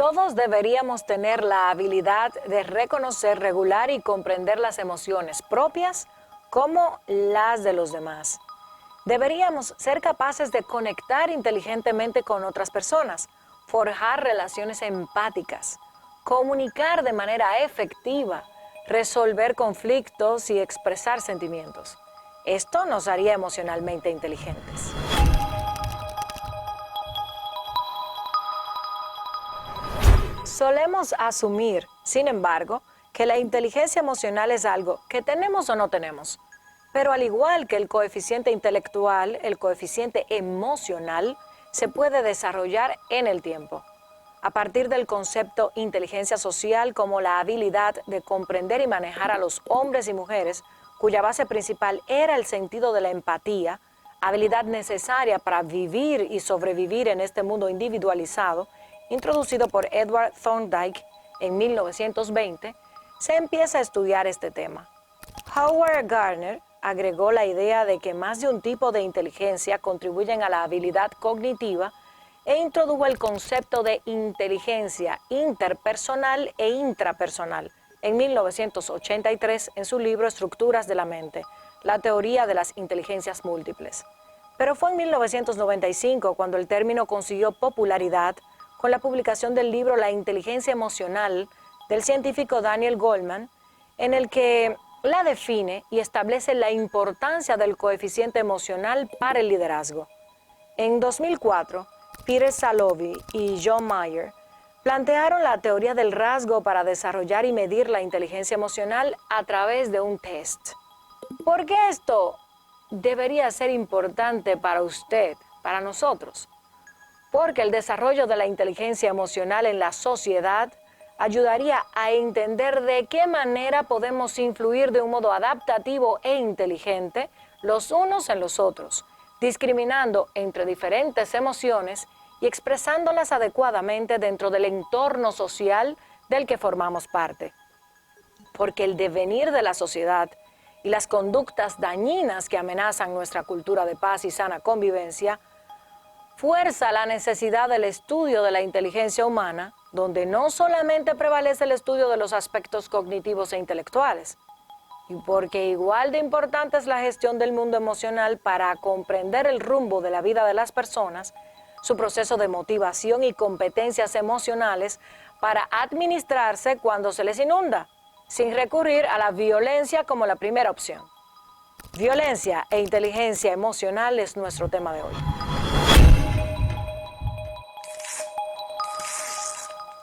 Todos deberíamos tener la habilidad de reconocer, regular y comprender las emociones propias como las de los demás. Deberíamos ser capaces de conectar inteligentemente con otras personas, forjar relaciones empáticas, comunicar de manera efectiva, resolver conflictos y expresar sentimientos. Esto nos haría emocionalmente inteligentes. Solemos asumir, sin embargo, que la inteligencia emocional es algo que tenemos o no tenemos. Pero al igual que el coeficiente intelectual, el coeficiente emocional se puede desarrollar en el tiempo. A partir del concepto inteligencia social como la habilidad de comprender y manejar a los hombres y mujeres, cuya base principal era el sentido de la empatía, habilidad necesaria para vivir y sobrevivir en este mundo individualizado, introducido por Edward Thorndike en 1920, se empieza a estudiar este tema. Howard Gardner agregó la idea de que más de un tipo de inteligencia contribuyen a la habilidad cognitiva e introdujo el concepto de inteligencia interpersonal e intrapersonal en 1983 en su libro Estructuras de la mente, la teoría de las inteligencias múltiples. Pero fue en 1995 cuando el término consiguió popularidad con la publicación del libro La inteligencia emocional del científico Daniel Goleman, en el que la define y establece la importancia del coeficiente emocional para el liderazgo. En 2004, Peter Salovey y John Mayer plantearon la teoría del rasgo para desarrollar y medir la inteligencia emocional a través de un test. ¿Por qué esto debería ser importante para usted, para nosotros? Porque el desarrollo de la inteligencia emocional en la sociedad ayudaría a entender de qué manera podemos influir de un modo adaptativo e inteligente los unos en los otros, discriminando entre diferentes emociones y expresándolas adecuadamente dentro del entorno social del que formamos parte. Porque el devenir de la sociedad y las conductas dañinas que amenazan nuestra cultura de paz y sana convivencia fuerza la necesidad del estudio de la inteligencia humana, donde no solamente prevalece el estudio de los aspectos cognitivos e intelectuales, y porque igual de importante es la gestión del mundo emocional para comprender el rumbo de la vida de las personas, su proceso de motivación y competencias emocionales para administrarse cuando se les inunda, sin recurrir a la violencia como la primera opción. Violencia e inteligencia emocional es nuestro tema de hoy.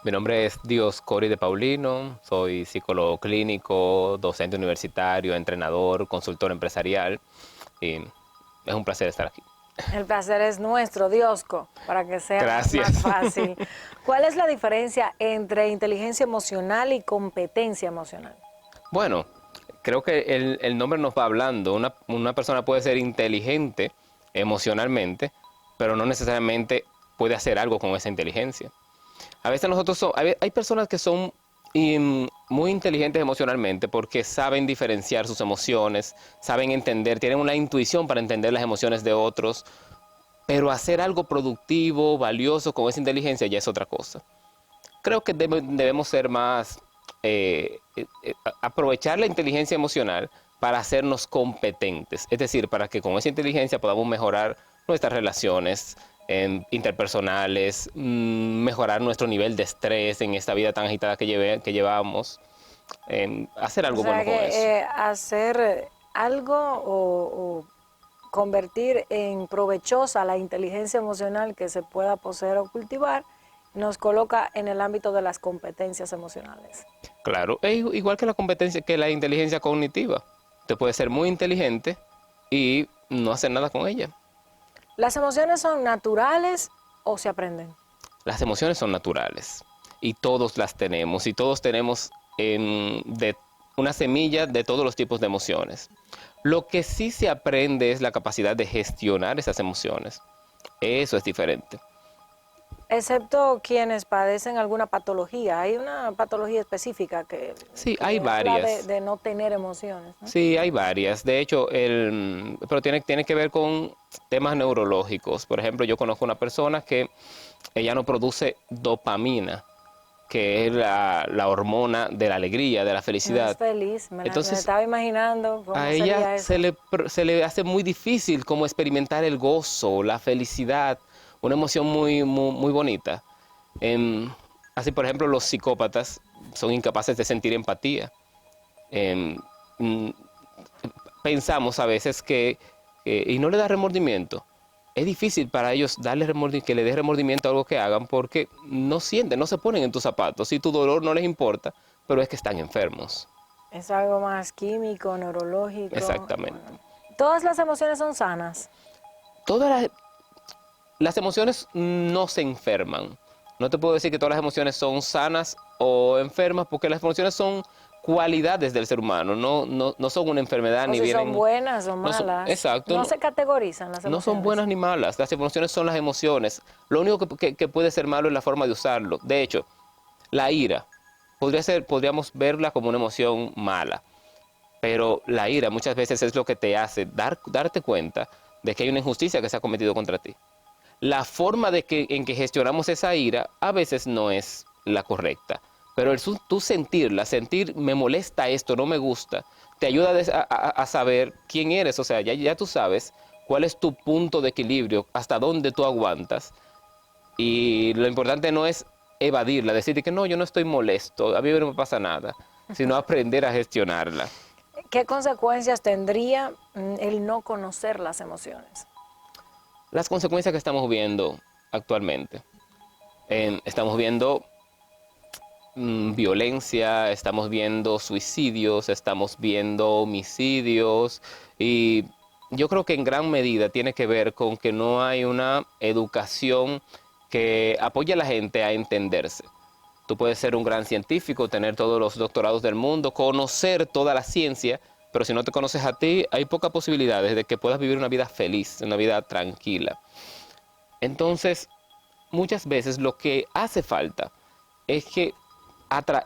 Mi nombre es Dioscori de Paulino, soy psicólogo clínico, docente universitario, entrenador, consultor empresarial y es un placer estar aquí. El placer es nuestro, Diosco, para que sea Gracias. más fácil. ¿Cuál es la diferencia entre inteligencia emocional y competencia emocional? Bueno, creo que el nombre nos va hablando. Una persona puede ser inteligente emocionalmente, pero no necesariamente puede hacer algo con esa inteligencia. A veces hay personas que son muy inteligentes emocionalmente porque saben diferenciar sus emociones, saben entender, tienen una intuición para entender las emociones de otros, pero hacer algo productivo, valioso con esa inteligencia ya es otra cosa. Creo que debemos ser más, aprovechar la inteligencia emocional para hacernos competentes, es decir, para que con esa inteligencia podamos mejorar nuestras relaciones interpersonales, mejorar nuestro nivel de estrés en esta vida tan agitada que llevamos, hacer algo bueno con eso. Hacer algo o convertir en provechosa la inteligencia emocional que se pueda poseer o cultivar, nos coloca en el ámbito de las competencias emocionales. Claro, igual que la competencia, que la inteligencia cognitiva. Usted puede ser muy inteligente y no hacer nada con ella. ¿Las emociones son naturales o se aprenden? Las emociones son naturales y todos las tenemos y todos tenemos una semilla de todos los tipos de emociones. Lo que sí se aprende es la capacidad de gestionar esas emociones. Eso es diferente. Excepto quienes padecen alguna patología. Hay una patología específica que hay habla varias. de no tener emociones, ¿no? Sí, hay varias. De hecho, pero tiene que ver con temas neurológicos. Por ejemplo, yo conozco una persona que ella no produce dopamina que es la hormona de la alegría, de la No felicidad. es feliz, me Entonces, estaba imaginando cómo a sería ella eso. se le hace muy difícil como experimentar el gozo, la felicidad, una emoción muy bonita. Em, Así, por ejemplo, los psicópatas son incapaces de sentir empatía. Em, mm, Pensamos a veces y no le da remordimiento. Es difícil para ellos que le dé remordimiento a algo que hagan porque no sienten, no se ponen en tus zapatos y tu dolor no les importa, pero es que están enfermos. Es algo más químico, neurológico. Exactamente. Todas las emociones son sanas. Todas las emociones no se enferman. No te puedo decir que todas las emociones son sanas o enfermas porque las emociones son cualidades del ser humano, no son una enfermedad O ni si son vienen... buenas o No son, malas. exacto, No se categorizan las no son emociones. buenas ni malas. Las emociones son las emociones. Lo único que puede ser malo es la forma de usarlo. De hecho, la ira podríamos verla como una emoción mala, pero la ira muchas veces es lo que te hace darte cuenta de que hay una injusticia que se ha cometido contra ti. La forma en que gestionamos esa ira a veces no es la correcta, pero tú sentir me molesta esto, no me gusta, te ayuda a saber quién eres, o sea, ya tú sabes cuál es tu punto de equilibrio, hasta dónde tú aguantas, y lo importante no es evadirla, decirte que no, yo no estoy molesto, a mí no me pasa nada, sino aprender a gestionarla. ¿Qué consecuencias tendría el no conocer las emociones? Las consecuencias que estamos viendo actualmente, estamos viendo violencia, estamos viendo suicidios, estamos viendo homicidios y yo creo que en gran medida tiene que ver con que no hay una educación que apoye a la gente a entenderse. Tú puedes ser un gran científico, tener todos los doctorados del mundo, conocer toda la ciencia, pero si no te conoces a ti, hay pocas posibilidades de que puedas vivir una vida feliz, una vida tranquila. Entonces, muchas veces lo que hace falta es que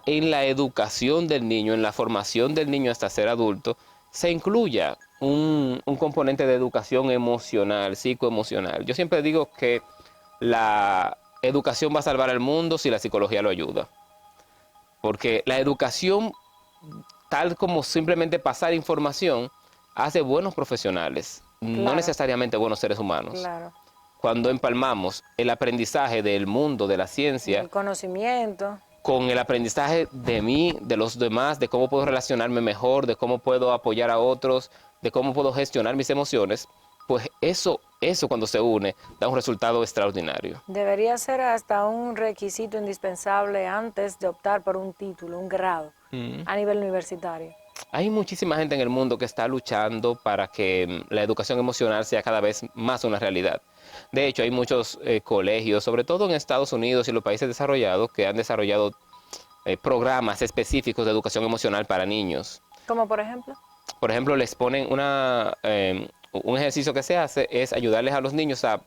en la educación del niño, en la formación del niño hasta ser adulto, se incluya un componente de educación emocional, psicoemocional. Yo siempre digo que la educación va a salvar al mundo si la psicología lo ayuda. Porque la educación, tal como simplemente pasar información, hace buenos profesionales, no Claro, necesariamente buenos seres humanos. claro. Cuando empalmamos el aprendizaje del mundo, de la El ciencia, conocimiento. con el aprendizaje de mí, de los demás, de cómo puedo relacionarme mejor, de cómo puedo apoyar a otros, de cómo puedo gestionar mis emociones, pues eso cuando se une da un resultado extraordinario. Debería ser hasta un requisito indispensable antes de optar por un título, un grado, a nivel universitario. Hay muchísima gente en el mundo que está luchando para que la educación emocional sea cada vez más una realidad. De hecho, hay muchos colegios, sobre todo en Estados Unidos y los países desarrollados, que han desarrollado programas específicos de educación emocional para niños. Como por ejemplo. Por ejemplo, les ponen un ejercicio que se hace es ayudarles a los niños a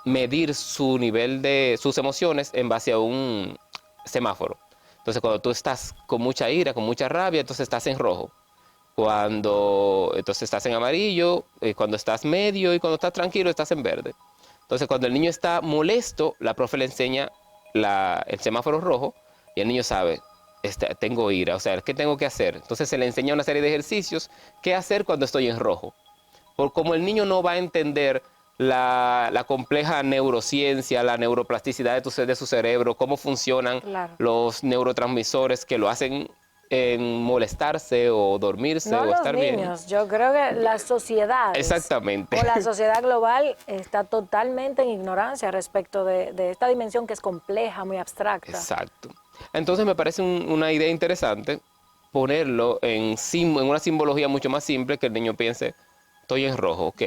medir su nivel de sus emociones en base a un semáforo. Entonces, cuando tú estás con mucha ira, con mucha rabia, entonces estás en rojo. Entonces estás en amarillo, cuando estás medio y cuando estás tranquilo estás en verde. Entonces, cuando el niño está molesto, la profe le enseña el semáforo rojo y el niño sabe, tengo ira, o sea, ¿qué tengo que hacer? Entonces se le enseña una serie de ejercicios, ¿qué hacer cuando estoy en rojo? Porque como el niño no va a entender la compleja neurociencia, la neuroplasticidad de su cerebro, cómo funcionan Claro. los neurotransmisores que lo hacen en molestarse o dormirse No o los estar bien. niños, yo creo que las sociedades Exactamente. o la sociedad global está totalmente en ignorancia respecto de esta dimensión que es compleja, muy abstracta. Exacto. Entonces me parece una idea interesante ponerlo en una simbología mucho más simple que el niño piense, estoy en rojo, ok,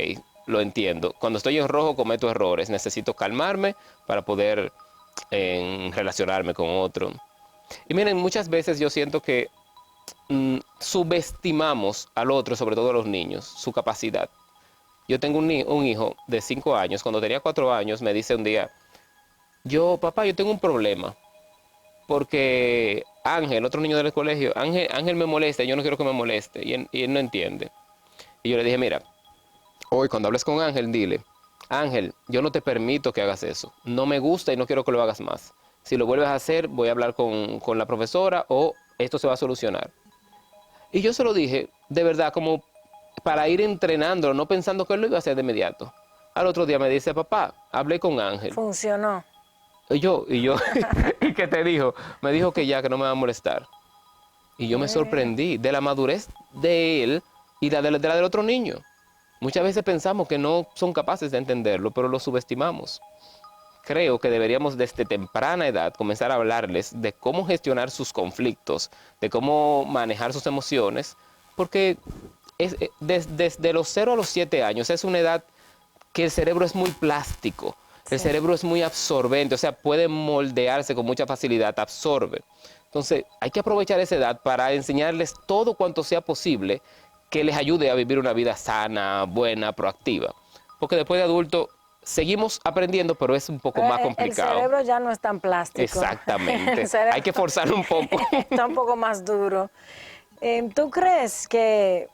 lo entiendo. Cuando estoy en rojo cometo errores, necesito calmarme para poder relacionarme con otro. Y miren, muchas veces yo siento que subestimamos al otro, sobre todo a los niños, su capacidad. Yo tengo un hijo de 5 años, cuando tenía 4 años me dice un día, papá, yo tengo un problema, porque Ángel, otro niño del colegio, Ángel me molesta, yo no quiero que me moleste, y él no entiende. Y yo le dije, mira, hoy cuando hables con Ángel, dile, Ángel, yo no te permito que hagas eso, no me gusta y no quiero que lo hagas más. si lo vuelves a hacer, voy a hablar con la profesora o esto se va a solucionar. Y yo se lo dije, de verdad, como para ir entrenándolo, no pensando que él lo iba a hacer de inmediato. Al otro día me dice, papá, hablé con Ángel. Funcionó. Y yo, ¿y qué te dijo? Me dijo que ya, que no me va a molestar. Y yo me sorprendí de la madurez de él y de la del otro niño. Muchas veces pensamos que no son capaces de entenderlo, pero lo subestimamos. Creo que deberíamos desde temprana edad comenzar a hablarles de cómo gestionar sus conflictos, de cómo manejar sus emociones, porque desde los 0 a los 7 años es una edad que el cerebro es muy plástico, el cerebro es muy absorbente, o sea, puede moldearse con mucha facilidad, absorbe. Entonces, hay que aprovechar esa edad para enseñarles todo cuanto sea posible que les ayude a vivir una vida sana, buena, proactiva. Porque después de adulto seguimos aprendiendo, pero es un poco más complicado. El cerebro ya no es tan plástico. Exactamente. Hay que forzarlo un poco. Está un poco más duro. ¿Tú crees que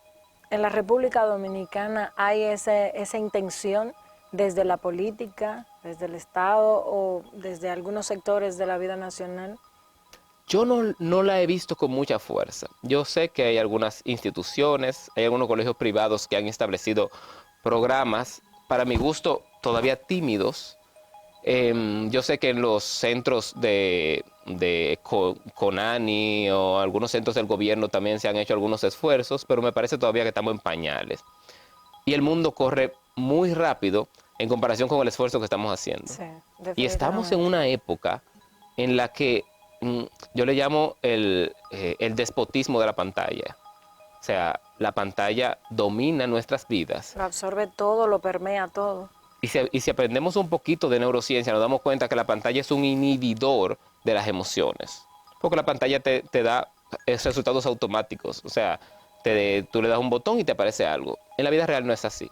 en la República Dominicana hay esa intención desde la política, desde el Estado o desde algunos sectores de la vida nacional? Yo no la he visto con mucha fuerza. Yo sé que hay algunas instituciones, hay algunos colegios privados que han establecido programas, para mi gusto, todavía tímidos. Yo sé que en los centros de CONANI o algunos centros del gobierno también se han hecho algunos esfuerzos, pero me parece todavía que estamos en pañales. Y el mundo corre muy rápido en comparación con el esfuerzo que estamos haciendo. Sí, y estamos en una época en la que yo le llamo el despotismo de la pantalla. O sea, la pantalla domina nuestras vidas. Lo absorbe todo, lo permea todo. Y si aprendemos un poquito de neurociencia, nos damos cuenta que la pantalla es un inhibidor de las emociones. Porque la pantalla te da resultados automáticos. O sea, tú le das un botón y te aparece algo. En la vida real no es así.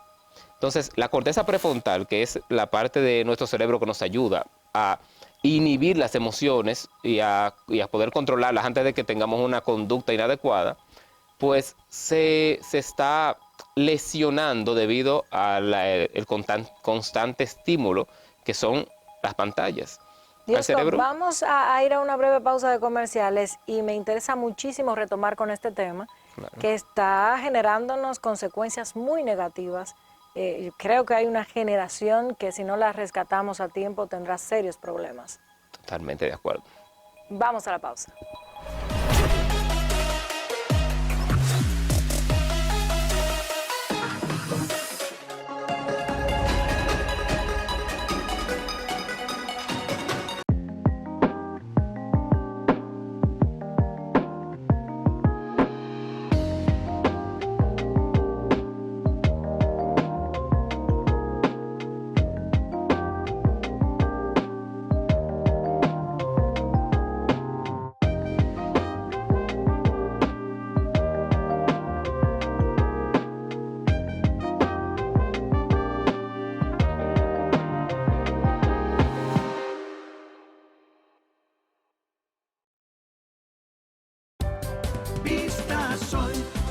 Entonces, la corteza prefrontal, que es la parte de nuestro cerebro que nos ayuda a inhibir las emociones y a poder controlarlas antes de que tengamos una conducta inadecuada, pues se está lesionando debido al constante estímulo que son las pantallas. Diosco, vamos a ir a una breve pausa de comerciales y me interesa muchísimo retomar con este tema, claro, que está generándonos consecuencias muy negativas. Creo que hay una generación que si no la rescatamos a tiempo tendrá serios problemas. Totalmente de acuerdo. Vamos a la pausa.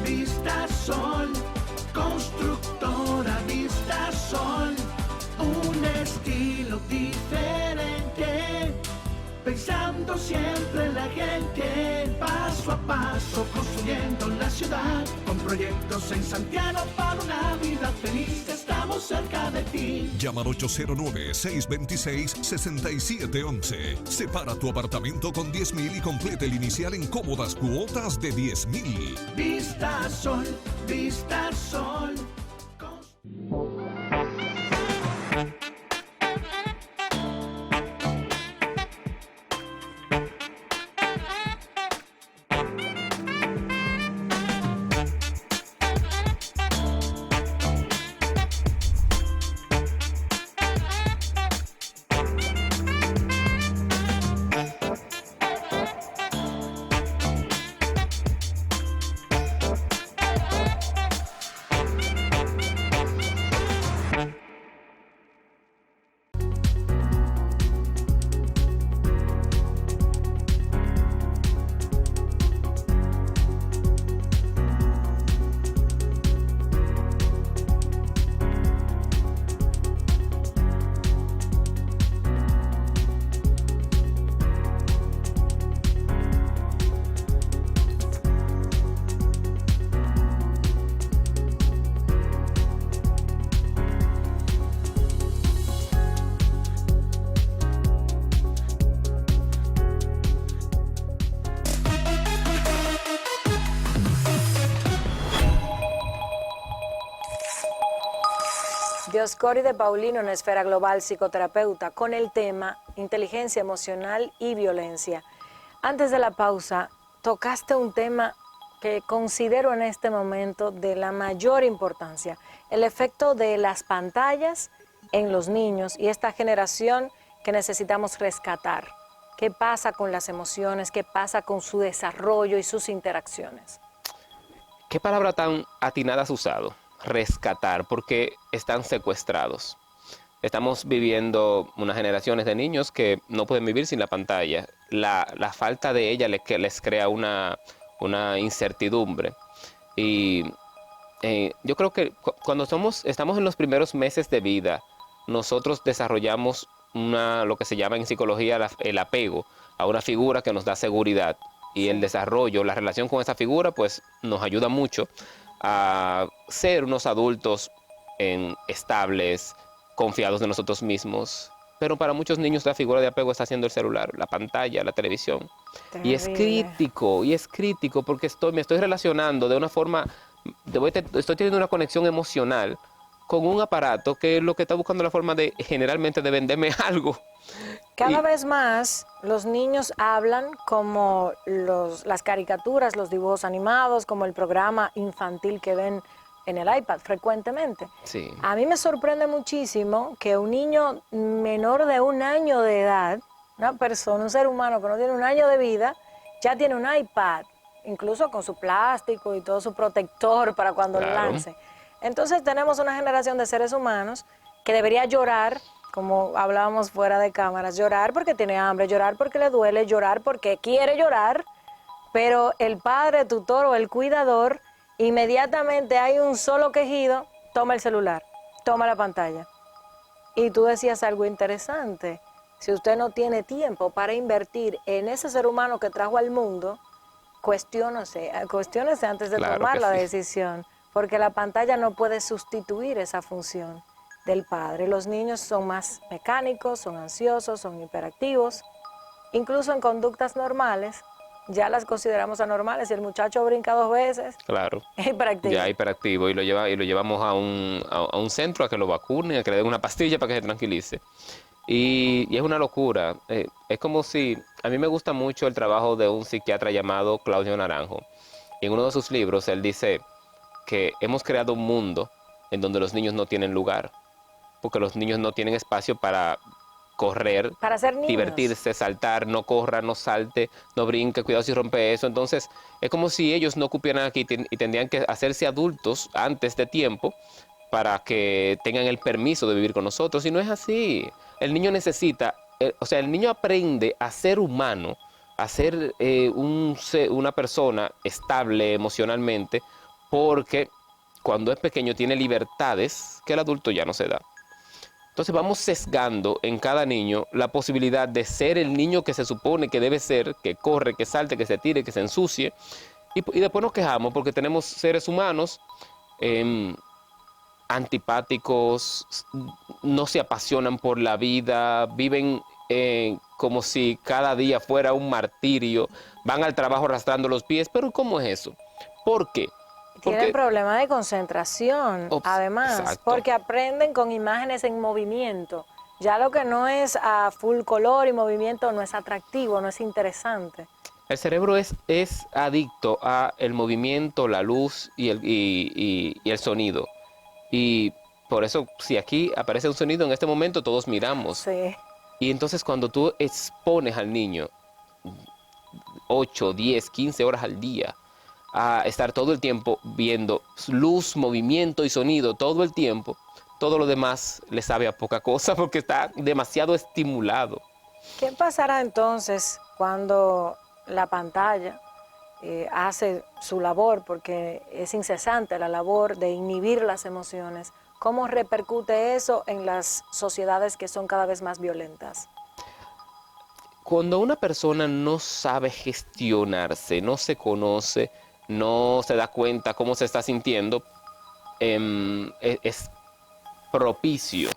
Vista Sol, constructora Vista Sol, un estilo diferente, pensando siempre en la gente, paso a paso construyendo la ciudad, con proyectos en Santiago para una vida feliz, estamos cerca de ti. Llama al 809-626-6711. Separa tu apartamento con 10,000 y complete el inicial en cómodas cuotas de 10,000. Vista Sol, Vista Sol. Dioscori de Paulino en Esfera Global, psicoterapeuta, con el tema inteligencia emocional y violencia. Antes de la pausa, tocaste un tema que considero en este momento de la mayor importancia, el efecto de las pantallas en los niños y esta generación que necesitamos rescatar. ¿Qué pasa con las emociones? ¿Qué pasa con su desarrollo y sus interacciones? ¿Qué palabra tan atinada has usado? Rescatar, porque están secuestrados. Estamos viviendo unas generaciones de niños que no pueden vivir sin la pantalla. La falta de ella les crea una incertidumbre. Y yo creo que cuando estamos en los primeros meses de vida, nosotros desarrollamos lo que se llama en psicología el apego a una figura que nos da seguridad. Y el desarrollo, la relación con esa figura, pues nos ayuda mucho a ser unos adultos estables, confiados de nosotros mismos. Pero para muchos niños la figura de apego está siendo el celular, la pantalla, la televisión. Terrible. Y es crítico porque me estoy relacionando de una forma, estoy teniendo una conexión emocional con un aparato que lo que está buscando la forma de, generalmente, de venderme algo. Cada vez más los niños hablan como las caricaturas, los dibujos animados, como el programa infantil que ven en el iPad frecuentemente. Sí. A mí me sorprende muchísimo que un niño menor de 1 año de edad, una persona, un ser humano que no tiene 1 año de vida, ya tiene un iPad, incluso con su plástico y todo su protector para cuando lo Claro. lance. Entonces tenemos una generación de seres humanos que debería llorar, como hablábamos fuera de cámaras, llorar porque tiene hambre, llorar porque le duele, llorar porque quiere llorar, pero el padre, tutor o el cuidador, inmediatamente hay un solo quejido, toma el celular, toma la pantalla. Y tú decías algo interesante, si usted no tiene tiempo para invertir en ese ser humano que trajo al mundo, cuestiónese antes de Claro tomar que la sí. decisión, porque la pantalla no puede sustituir esa función del padre. Los niños son más mecánicos, son ansiosos, son hiperactivos, incluso en conductas normales, ya las consideramos anormales. Si el muchacho brinca 2 veces, Claro. es hiperactivo. Ya hiperactivo y lo llevamos a un centro a que lo vacunen, a que le den una pastilla para que se tranquilice. Y es una locura. Es como si... A mí me gusta mucho el trabajo de un psiquiatra llamado Claudio Naranjo. Y en uno de sus libros él dice que hemos creado un mundo en donde los niños no tienen lugar, porque los niños no tienen espacio para correr, Para ser niños. divertirse, saltar, no corra, no salte, no brinque, cuidado si rompe eso. Entonces, es como si ellos no cupieran aquí y tendrían que hacerse adultos antes de tiempo para que tengan el permiso de vivir con nosotros. Y no es así. El niño necesita, el niño aprende a ser humano, a ser una persona estable emocionalmente, porque cuando es pequeño tiene libertades que el adulto ya no se da. Entonces vamos sesgando en cada niño la posibilidad de ser el niño que se supone que debe ser, que corre, que salte, que se tire, que se ensucie. Y después nos quejamos porque tenemos seres humanos antipáticos, no se apasionan por la vida, viven como si cada día fuera un martirio, van al trabajo arrastrando los pies. Pero ¿cómo es eso? ¿Por qué? Tienen problemas de concentración, además, exacto. porque aprenden con imágenes en movimiento. Ya lo que no es a full color y movimiento no es atractivo, no es interesante. El cerebro es adicto al movimiento, la luz y el sonido. Y por eso, si aquí aparece un sonido en este momento, todos miramos. Sí. Y entonces cuando tú expones al niño 8, 10, 15 horas al día a estar todo el tiempo viendo luz, movimiento y sonido todo el tiempo, todo lo demás le sabe a poca cosa porque está demasiado estimulado. ¿Qué pasará entonces cuando la pantalla hace su labor, porque es incesante la labor de inhibir las emociones? ¿Cómo repercute eso en las sociedades que son cada vez más violentas? Cuando una persona no sabe gestionarse, no se conoce, no se da cuenta cómo se está sintiendo, es propicio.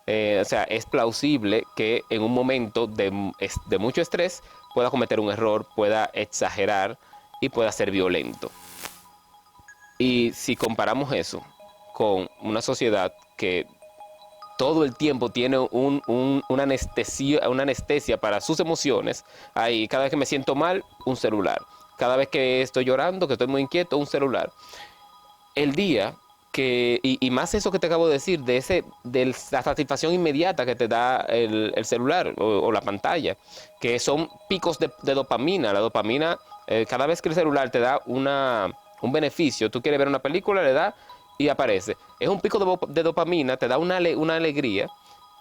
Es plausible que en un momento de mucho estrés pueda cometer un error, pueda exagerar y pueda ser violento. Y si comparamos eso con una sociedad que todo el tiempo tiene una anestesia para sus emociones. Ahí, cada vez que me siento mal, un celular. Cada vez que estoy llorando, que estoy muy inquieto, un celular. El día que, y más eso que te acabo de decir, de la satisfacción inmediata que te da el celular o la pantalla, que son picos de dopamina. La dopamina, cada vez que el celular te da un beneficio, tú quieres ver una película, le das y aparece. Es un pico de dopamina, te da una alegría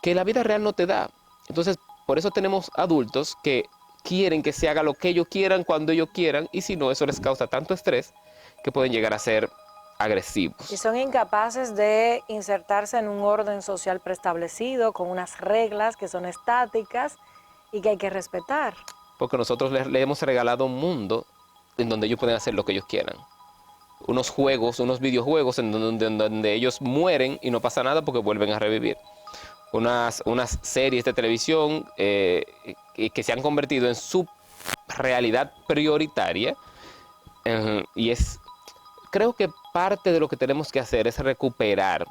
que la vida real no te da. Entonces, por eso tenemos adultos que quieren que se haga lo que ellos quieran, cuando ellos quieran, y si no, eso les causa tanto estrés que pueden llegar a ser agresivos. Y son incapaces de insertarse en un orden social preestablecido, con unas reglas que son estáticas y que hay que respetar. Porque nosotros le hemos regalado un mundo en donde ellos pueden hacer lo que ellos quieran. Unos juegos, unos videojuegos en donde ellos mueren y no pasa nada porque vuelven a revivir. Unas series de televisión que se han convertido en su realidad prioritaria. Y creo que parte de lo que tenemos que hacer es recuperar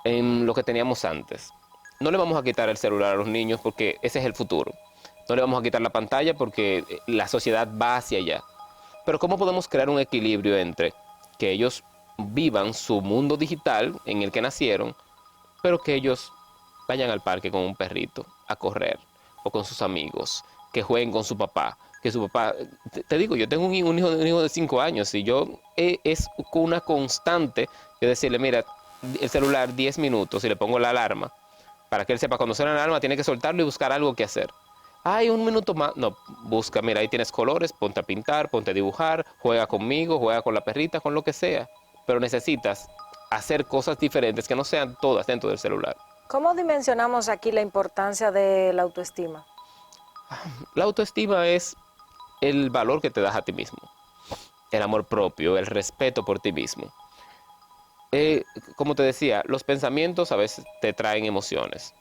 en lo que teníamos antes. No le vamos a quitar el celular a los niños porque ese es el futuro. No le vamos a quitar la pantalla porque la sociedad va hacia allá. Pero ¿cómo podemos crear un equilibrio entre que ellos vivan su mundo digital en el que nacieron, pero que ellos vayan al parque con un perrito a correr, o con sus amigos, que jueguen con su papá, que su papá, te digo, yo tengo un hijo de 5 años y yo es una constante de decirle, mira, el celular 10 minutos y le pongo la alarma, para que él sepa cuando suena la alarma tiene que soltarlo y buscar algo que hacer. Ay, un minuto más. No, busca, mira, ahí tienes colores, ponte a pintar, ponte a dibujar, juega conmigo, juega con la perrita, con lo que sea. Pero necesitas hacer cosas diferentes que no sean todas dentro del celular. ¿Cómo dimensionamos aquí la importancia de la autoestima? La autoestima es el valor que te das a ti mismo, el amor propio, el respeto por ti mismo. Como te decía, los pensamientos a veces te traen emociones.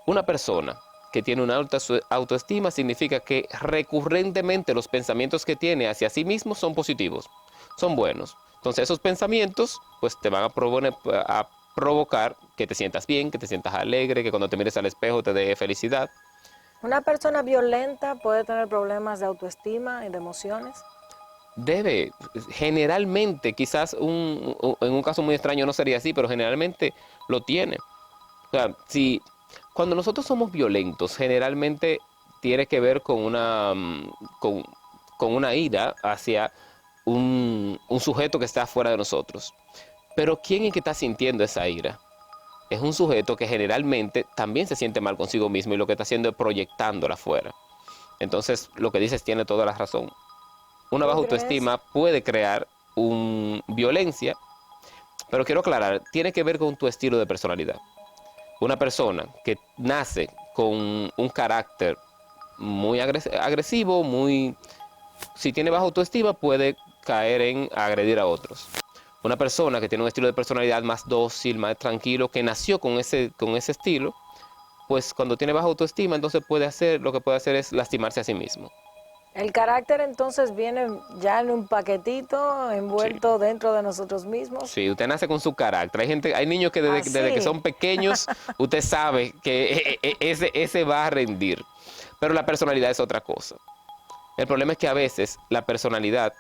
Una persona que tiene una alta autoestima significa que recurrentemente los pensamientos que tiene hacia sí mismo son positivos, son buenos. Entonces esos pensamientos pues te van a provocar que te sientas bien, que te sientas alegre, que cuando te mires al espejo te dé felicidad. ¿Una persona violenta puede tener problemas de autoestima y de emociones? Debe, generalmente, quizás en un caso muy extraño no sería así, pero generalmente lo tiene. O sea, cuando nosotros somos violentos, generalmente tiene que ver con una ira hacia un sujeto que está fuera de nosotros. Pero ¿quién es que está sintiendo esa ira? Es un sujeto que generalmente también se siente mal consigo mismo y lo que está haciendo es proyectándola afuera. Entonces, lo que dices tiene toda la razón. Una baja autoestima puede crear violencia, pero quiero aclarar, tiene que ver con tu estilo de personalidad. Una persona que nace con un carácter muy agresivo, si tiene baja autoestima, puede caer en agredir a otros. Una persona que tiene un estilo de personalidad más dócil, más tranquilo, que nació con ese estilo, pues cuando tiene baja autoestima, entonces lo que puede hacer es lastimarse a sí mismo. El carácter entonces viene ya en un paquetito envuelto dentro de nosotros mismos. Sí, usted nace con su carácter. Hay niños que desde que son pequeños, usted sabe que ese va a rendir. Pero la personalidad es otra cosa. El problema es que a veces la personalidad,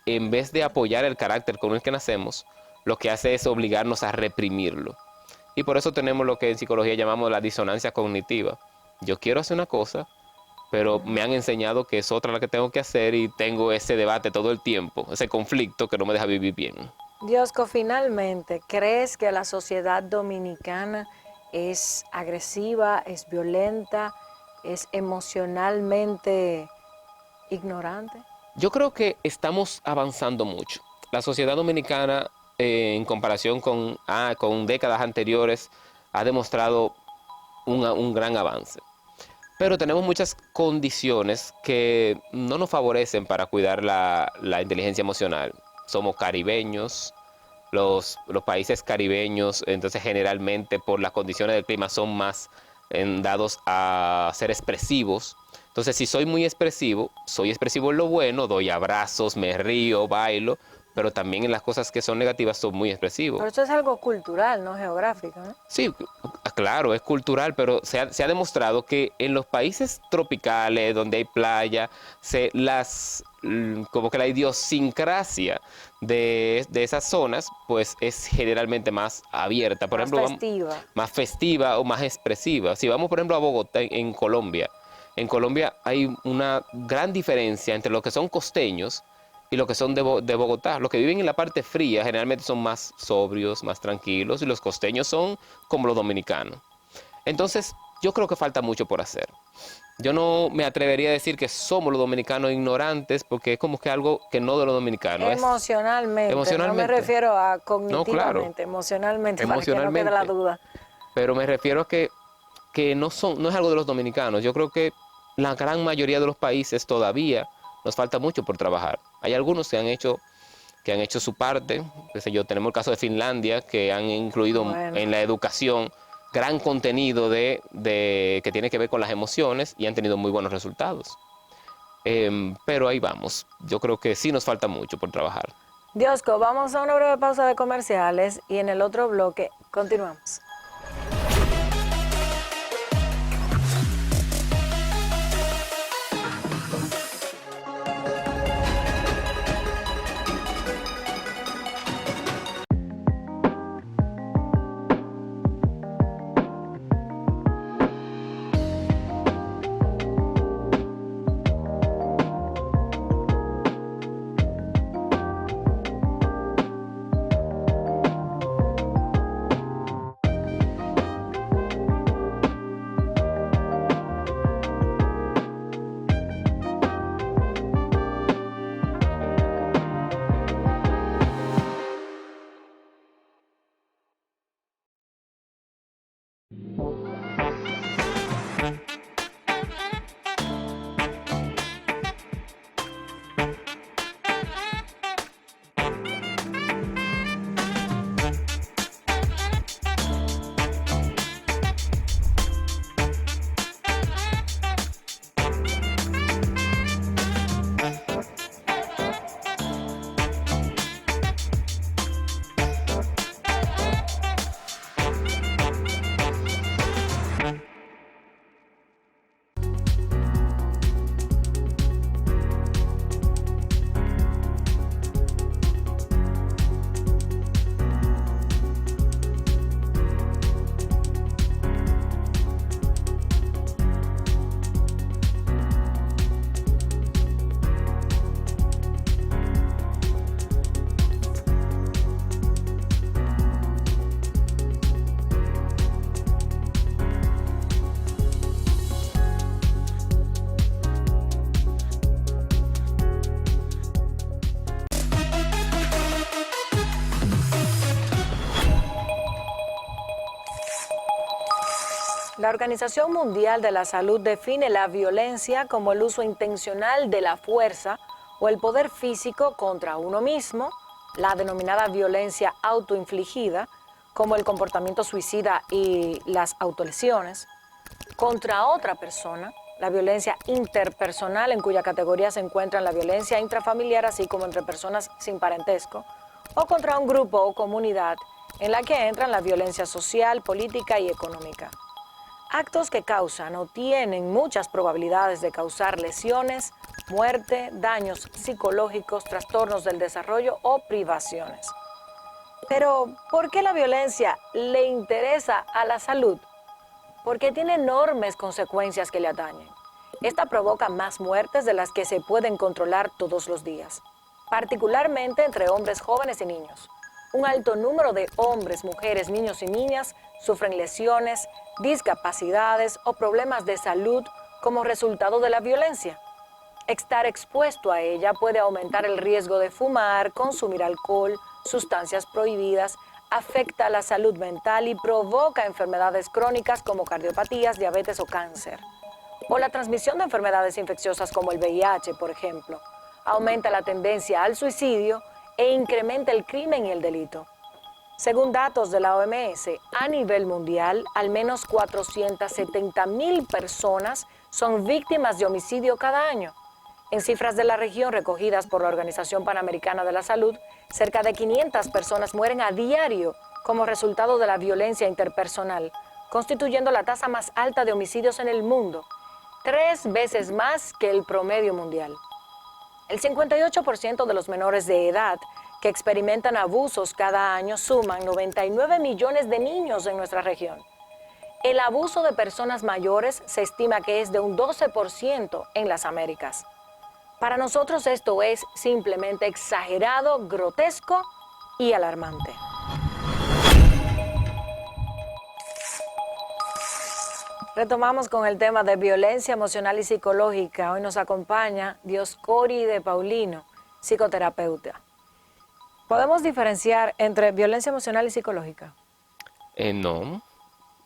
en vez de apoyar el carácter con el que nacemos, lo que hace es obligarnos a reprimirlo. Y por eso tenemos lo que en psicología llamamos la disonancia cognitiva. Yo quiero hacer una cosa, pero me han enseñado que es otra la que tengo que hacer y tengo ese debate todo el tiempo, ese conflicto que no me deja vivir bien. Diosco, finalmente, ¿crees que la sociedad dominicana es agresiva, es violenta, es emocionalmente ignorante? Yo creo que estamos avanzando mucho. La sociedad dominicana, en comparación con décadas anteriores, ha demostrado un gran avance. Pero tenemos muchas condiciones que no nos favorecen para cuidar la inteligencia emocional. Somos caribeños, los países caribeños, entonces generalmente por las condiciones del clima son más dados a ser expresivos. Entonces si soy muy expresivo, soy expresivo en lo bueno, doy abrazos, me río, bailo, pero también en las cosas que son negativas soy muy expresivo. Pero eso es algo cultural, no geográfico, ¿no? Sí, Claro, es cultural, pero se ha demostrado que en los países tropicales, donde hay playa, como que la idiosincrasia de esas zonas, pues es generalmente más abierta. Por Más ejemplo, festiva. más festiva o más expresiva. Si vamos, por ejemplo, a Bogotá, en Colombia hay una gran diferencia entre los que son costeños y los que son de Bogotá. Los que viven en la parte fría generalmente son más sobrios, más tranquilos, y los costeños son como los dominicanos. Entonces, yo creo que falta mucho por hacer. Yo no me atrevería a decir que somos los dominicanos ignorantes, porque es como que algo que no de los dominicanos. Emocionalmente, no me refiero a cognitivamente, No, claro. emocionalmente, para que no quede la duda. Pero me refiero a que no es algo de los dominicanos. Yo creo que la gran mayoría de los países todavía nos falta mucho por trabajar. Hay algunos que han hecho su parte, qué sé yo, tenemos el caso de Finlandia, que han incluido en la educación gran contenido que tiene que ver con las emociones y han tenido muy buenos resultados. Pero ahí vamos. Yo creo que sí nos falta mucho por trabajar. Diosco, vamos a una breve pausa de comerciales y en el otro bloque continuamos. La Organización Mundial de la Salud define la violencia como el uso intencional de la fuerza o el poder físico contra uno mismo, la denominada violencia autoinfligida, como el comportamiento suicida y las autolesiones, contra otra persona, la violencia interpersonal, en cuya categoría se encuentran la violencia intrafamiliar, así como entre personas sin parentesco, o contra un grupo o comunidad, en la que entran la violencia social, política y económica. Actos que causan o tienen muchas probabilidades de causar lesiones, muerte, daños psicológicos, trastornos del desarrollo o privaciones. Pero, ¿por qué la violencia le interesa a la salud? Porque tiene enormes consecuencias que le atañen. Esta provoca más muertes de las que se pueden controlar todos los días, particularmente entre hombres jóvenes y niños. Un alto número de hombres, mujeres, niños y niñas sufren lesiones, discapacidades o problemas de salud como resultado de la violencia. Estar expuesto a ella puede aumentar el riesgo de fumar, consumir alcohol, sustancias prohibidas, afecta la salud mental y provoca enfermedades crónicas como cardiopatías, diabetes o cáncer. O la transmisión de enfermedades infecciosas como el VIH, por ejemplo. Aumenta la tendencia al suicidio e incrementa el crimen y el delito. Según datos de la OMS, a nivel mundial, al menos 470,000 personas son víctimas de homicidio cada año. En cifras de la región recogidas por la Organización Panamericana de la Salud, cerca de 500 personas mueren a diario como resultado de la violencia interpersonal, constituyendo la tasa más alta de homicidios en el mundo, 3 veces más que el promedio mundial. El 58% de los menores de edad que experimentan abusos cada año suman 99 millones de niños en nuestra región. El abuso de personas mayores se estima que es de un 12% en las Américas. Para nosotros esto es simplemente exagerado, grotesco y alarmante. Retomamos con el tema de violencia emocional y psicológica. Hoy nos acompaña Dioscori de Paulino, psicoterapeuta. ¿Podemos diferenciar entre violencia emocional y psicológica? No,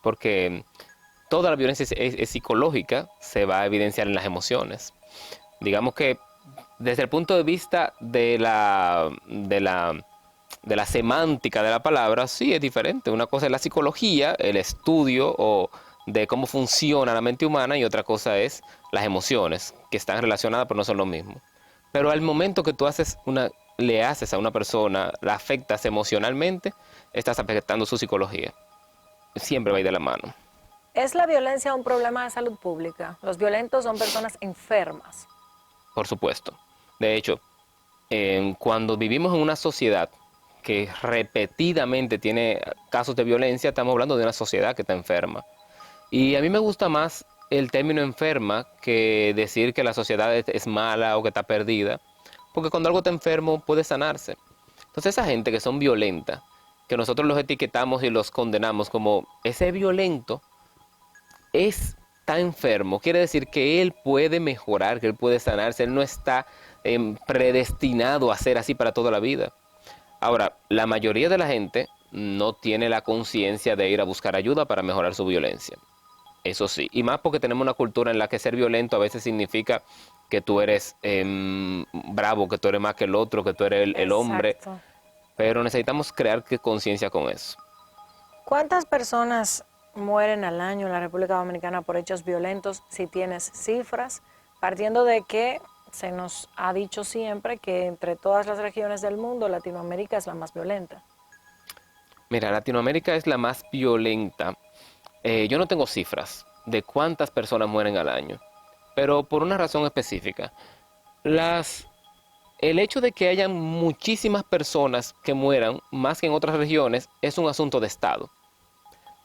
porque toda la violencia es psicológica, se va a evidenciar en las emociones. Digamos que desde el punto de vista de la semántica de la palabra, sí es diferente. Una cosa es la psicología, el estudio de cómo funciona la mente humana, y otra cosa es las emociones, que están relacionadas pero no son lo mismo. Pero al momento que tú le haces a una persona, la afectas emocionalmente, estás afectando su psicología. Siempre va a ir de la mano. ¿Es la violencia un problema de salud pública? Los violentos son personas enfermas. Por supuesto. De hecho, cuando vivimos en una sociedad que repetidamente tiene casos de violencia, estamos hablando de una sociedad que está enferma. Y a mí me gusta más el término enferma que decir que la sociedad es mala o que está perdida, porque cuando algo está enfermo puede sanarse. Entonces esa gente que son violentas, que nosotros los etiquetamos y los condenamos como ese violento, está enfermo, quiere decir que él puede mejorar, que él puede sanarse, él no está predestinado a ser así para toda la vida. Ahora, la mayoría de la gente no tiene la conciencia de ir a buscar ayuda para mejorar su violencia. Eso sí, y más porque tenemos una cultura en la que ser violento a veces significa que tú eres bravo, que tú eres más que el otro, que tú eres el hombre. Pero necesitamos crear conciencia con eso. ¿Cuántas personas mueren al año en la República Dominicana por hechos violentos, si tienes cifras? Partiendo de que se nos ha dicho siempre que entre todas las regiones del mundo, Latinoamérica es la más violenta. Mira, Latinoamérica es la más violenta. Yo no tengo cifras de cuántas personas mueren al año, pero por una razón específica. El hecho de que hayan muchísimas personas que mueran, más que en otras regiones, es un asunto de Estado.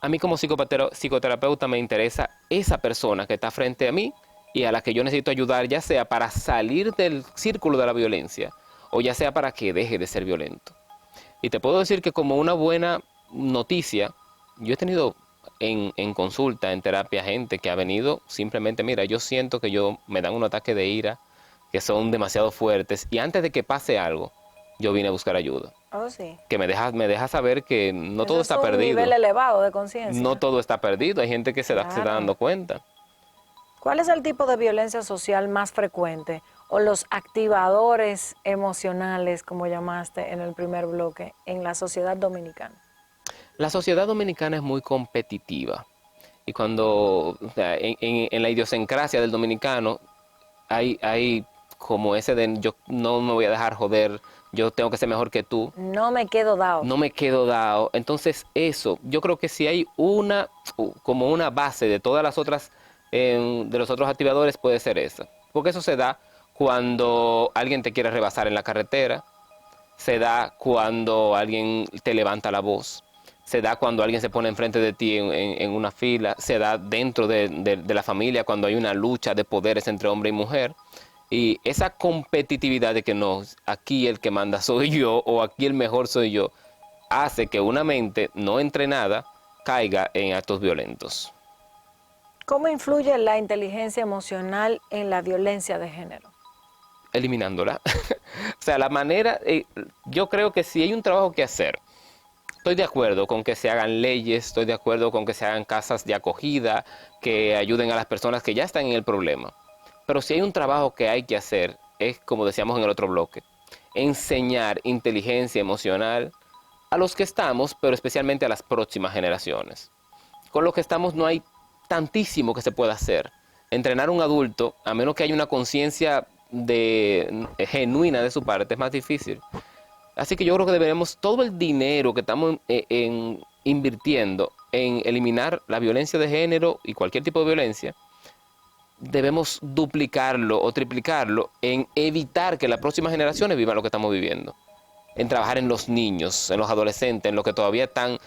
A mí como psicoterapeuta me interesa esa persona que está frente a mí y a la que yo necesito ayudar, ya sea para salir del círculo de la violencia o ya sea para que deje de ser violento. Y te puedo decir que como una buena noticia, yo he tenido en consulta, en terapia, gente que ha venido simplemente, mira, yo siento que me dan un ataque de ira, que son demasiado fuertes, y antes de que pase algo, yo vine a buscar ayuda. Oh, sí. Que me deja saber que no Eso todo está perdido. Es un nivel elevado de conciencia. No todo está perdido, hay gente que se está dando cuenta. ¿Cuál es el tipo de violencia social más frecuente o los activadores emocionales, como llamaste en el primer bloque, en la sociedad dominicana? La sociedad dominicana es muy competitiva y cuando en la idiosincrasia del dominicano hay como ese de yo no me voy a dejar joder, yo tengo que ser mejor que tú. No me quedo dado. No me quedo dado. Entonces eso, yo creo que si hay como una base de todas las otras, de los otros activadores puede ser esa. Porque eso se da cuando alguien te quiere rebasar en la carretera, se da cuando alguien te levanta la voz, se da cuando alguien se pone enfrente de ti en una fila, se da dentro de la familia cuando hay una lucha de poderes entre hombre y mujer. Y esa competitividad de que no, aquí el que manda soy yo o aquí el mejor soy yo, hace que una mente no entrenada caiga en actos violentos. ¿Cómo influye la inteligencia emocional en la violencia de género? Eliminándola. O sea, la manera, yo creo que si hay un trabajo que hacer, estoy de acuerdo con que se hagan leyes, estoy de acuerdo con que se hagan casas de acogida, que ayuden a las personas que ya están en el problema. Pero si hay un trabajo que hay que hacer, es como decíamos en el otro bloque, enseñar inteligencia emocional a los que estamos, pero especialmente a las próximas generaciones. Con los que estamos no hay tantísimo que se pueda hacer. Entrenar a un adulto, a menos que haya una conciencia genuina de su parte, es más difícil. Así que yo creo que deberemos todo el dinero que estamos invirtiendo en eliminar la violencia de género y cualquier tipo de violencia, debemos duplicarlo o triplicarlo en evitar que las próximas generaciones vivan lo que estamos viviendo. En trabajar en los niños, en los adolescentes, en los que todavía están,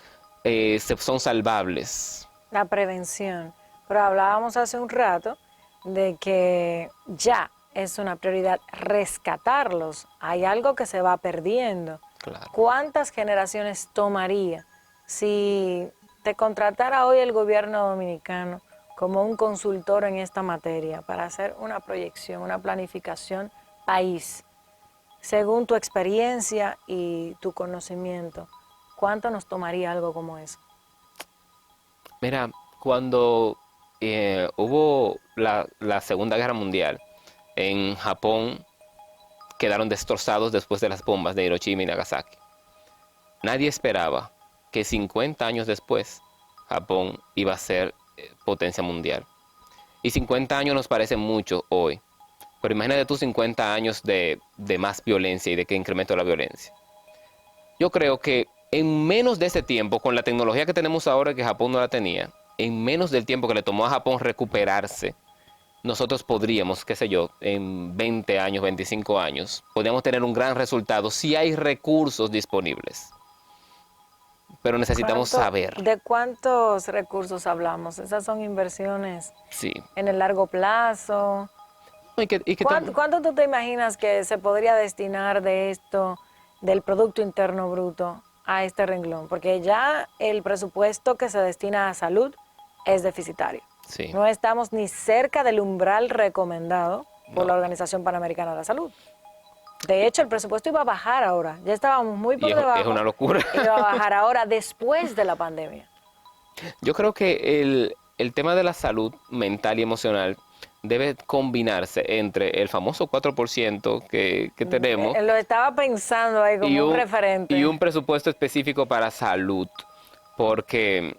son salvables. La prevención. Pero hablábamos hace un rato de que ya es una prioridad rescatarlos. Hay algo que se va perdiendo. Claro. ¿Cuántas generaciones tomaría si te contratara hoy el gobierno dominicano como un consultor en esta materia para hacer una proyección, una planificación país? Según tu experiencia y tu conocimiento, ¿cuánto nos tomaría algo como eso? Mira, cuando hubo la Segunda Guerra Mundial, en Japón quedaron destrozados después de las bombas de Hiroshima y Nagasaki. Nadie esperaba que 50 años después Japón iba a ser potencia mundial. Y 50 años nos parece mucho hoy. Pero imagínate tú 50 años de más violencia y de que incremento la violencia. Yo creo que en menos de ese tiempo, con la tecnología que tenemos ahora que Japón no la tenía, en menos del tiempo que le tomó a Japón recuperarse, nosotros podríamos, qué sé yo, en 20 años, 25 años, podríamos tener un gran resultado si hay recursos disponibles. Pero necesitamos saber. ¿De cuántos recursos hablamos? Esas son inversiones Sí. en el largo plazo. ¿Cuánto tú te imaginas que se podría destinar de esto, del Producto Interno Bruto, a este renglón? Porque ya el presupuesto que se destina a salud es deficitario. Sí. No estamos ni cerca del umbral recomendado por la Organización Panamericana de la Salud. De hecho, el presupuesto iba a bajar ahora. Ya estábamos muy por debajo. Es una locura. Iba a bajar ahora después de la pandemia. Yo creo que el tema de la salud mental y emocional debe combinarse entre el famoso 4% que tenemos. Lo estaba pensando ahí como un referente. Y un presupuesto específico para salud. Porque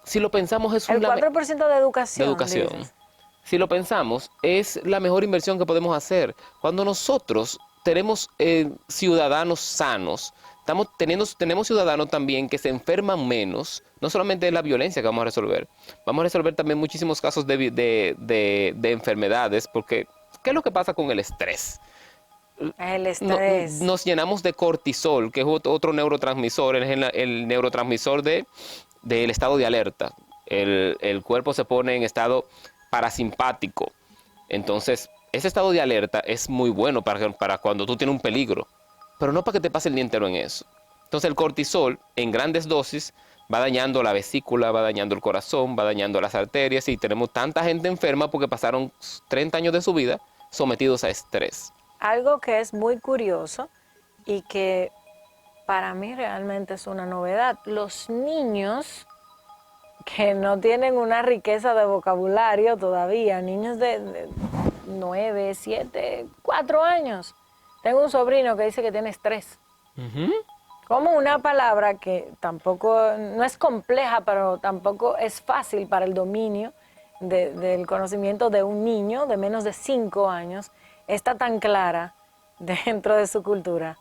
si lo pensamos es el 4% de educación. De educación. Dices. Si lo pensamos, es la mejor inversión que podemos hacer. Cuando nosotros tenemos ciudadanos sanos, tenemos ciudadanos también que se enferman menos, no solamente de la violencia que vamos a resolver también muchísimos casos de enfermedades, porque ¿qué es lo que pasa con el estrés? El estrés. Nos llenamos de cortisol, que es otro neurotransmisor, es el neurotransmisor del estado de alerta. El cuerpo se pone en estado parasimpático. Entonces, ese estado de alerta es muy bueno para cuando tú tienes un peligro, pero no para que te pase el día entero en eso. Entonces, el cortisol en grandes dosis va dañando la vesícula, va dañando el corazón, va dañando las arterias, y tenemos tanta gente enferma porque pasaron 30 años de su vida sometidos a estrés. Algo que es muy curioso y que para mí realmente es una novedad. Los niños que no tienen una riqueza de vocabulario todavía, niños de 9, 7, 4 años. Tengo un sobrino que dice que tiene estrés. Como una palabra que tampoco, no es compleja, pero tampoco es fácil para el dominio del conocimiento de un niño de menos de 5 años, está tan clara dentro de su cultura.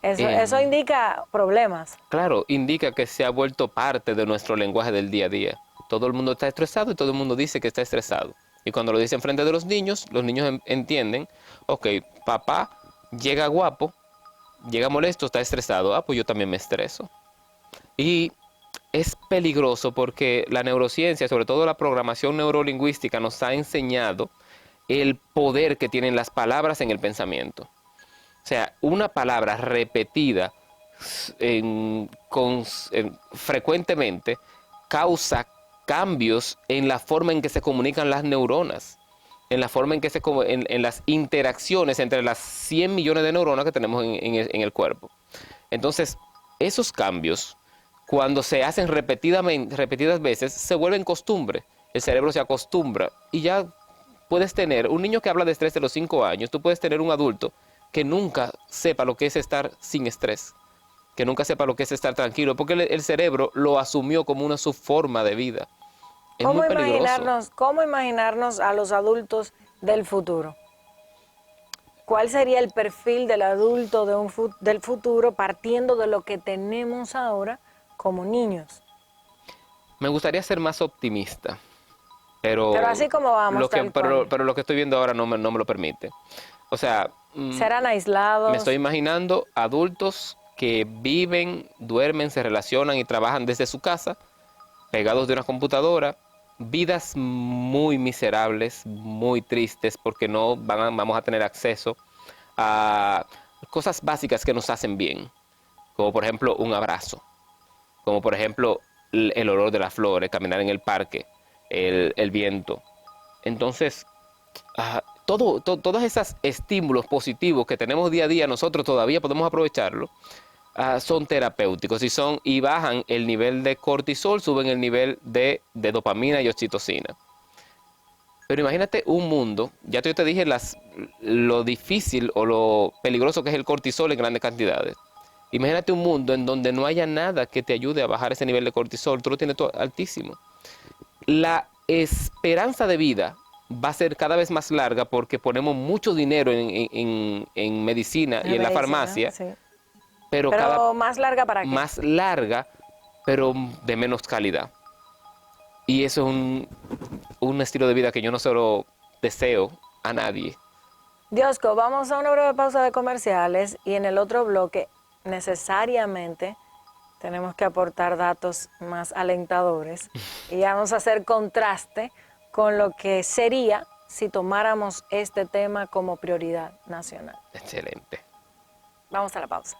Eso indica problemas. Claro, indica que se ha vuelto parte de nuestro lenguaje del día a día. Todo el mundo está estresado y todo el mundo dice que está estresado. Y cuando lo dicen frente de los niños entienden, ok, papá llega guapo, llega molesto, está estresado, pues yo también me estreso. Y es peligroso porque la neurociencia, sobre todo la programación neurolingüística, nos ha enseñado el poder que tienen las palabras en el pensamiento. O sea, una palabra repetida frecuentemente causa cambios en la forma en que se comunican las neuronas, en la forma en que en las interacciones entre las 100 millones de neuronas que tenemos en el cuerpo. Entonces, esos cambios, cuando se hacen repetidas veces, se vuelven costumbre. El cerebro se acostumbra y ya puedes tener un niño que habla de estrés de los 5 años, tú puedes tener un adulto que nunca sepa lo que es estar sin estrés, que nunca sepa lo que es estar tranquilo, porque el cerebro lo asumió como una subforma de vida. Es muy peligroso. ¿Cómo imaginarnos a los adultos del futuro? ¿Cuál sería el perfil del adulto del futuro partiendo de lo que tenemos ahora como niños. Me gustaría ser más optimista, pero, Pero así como vamos, lo que, tal cual. pero lo que estoy viendo ahora no me lo permite. O sea, Serán aislados. me estoy imaginando adultos que viven, duermen, se relacionan y trabajan desde su casa, pegados de una computadora, vidas muy miserables, muy tristes, porque no vamos a tener acceso a cosas básicas que nos hacen bien, como por ejemplo un abrazo, como por ejemplo el olor de las flores, caminar en el parque, el viento. Entonces, todos esos estímulos positivos que tenemos día a día, nosotros todavía podemos aprovecharlo, son terapéuticos y bajan el nivel de cortisol, suben el nivel de dopamina y oxitocina. Pero imagínate un mundo, ya yo te dije lo difícil o lo peligroso que es el cortisol en grandes cantidades. Imagínate un mundo en donde no haya nada que te ayude a bajar ese nivel de cortisol, tú lo tienes todo altísimo. La esperanza de vida va a ser cada vez más larga porque ponemos mucho dinero en medicina y en la farmacia, sí. pero más larga para qué. más larga, pero de menos calidad. Y eso es un estilo de vida que yo no se lo deseo a nadie. Diosco, vamos a una breve pausa de comerciales y en el otro bloque necesariamente tenemos que aportar datos más alentadores y vamos a hacer contraste con lo que sería si tomáramos este tema como prioridad nacional. Excelente. Vamos a la pausa.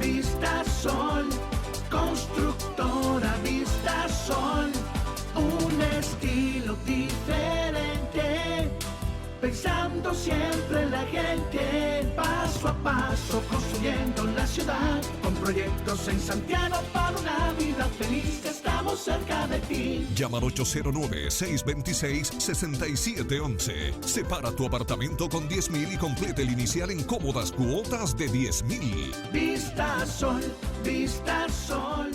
Vista Sol, constructora Vista Sol, un estilo diferente, pensando siempre en la gente, paso a paso construyendo la ciudad, con proyectos en Santiago para una vida feliz, estamos cerca de ti. Llama al 809-626-6711. Separa tu apartamento con 10,000 y complete el inicial en cómodas cuotas de 10,000. Vista Sol, Vista Sol.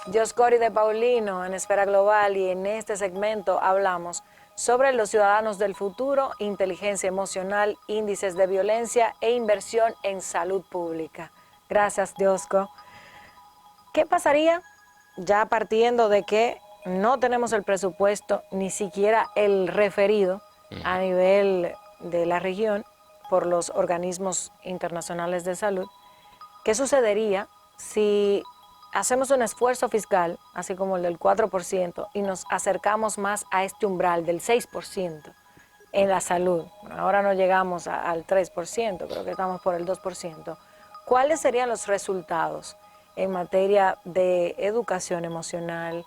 Dioscori de Paulino en Esfera Global y en este segmento hablamos sobre los ciudadanos del futuro, inteligencia emocional, índices de violencia e inversión en salud pública. Gracias, Diosco. ¿Qué pasaría ya partiendo de que no tenemos el presupuesto, ni siquiera el referido a nivel de la región por los organismos internacionales de salud? ¿Qué sucedería si hacemos un esfuerzo fiscal, así como el del 4%, y nos acercamos más a este umbral del 6%, en la salud. Bueno, ahora no llegamos al 3%, creo que estamos por el 2%. ¿Cuáles serían los resultados en materia de educación emocional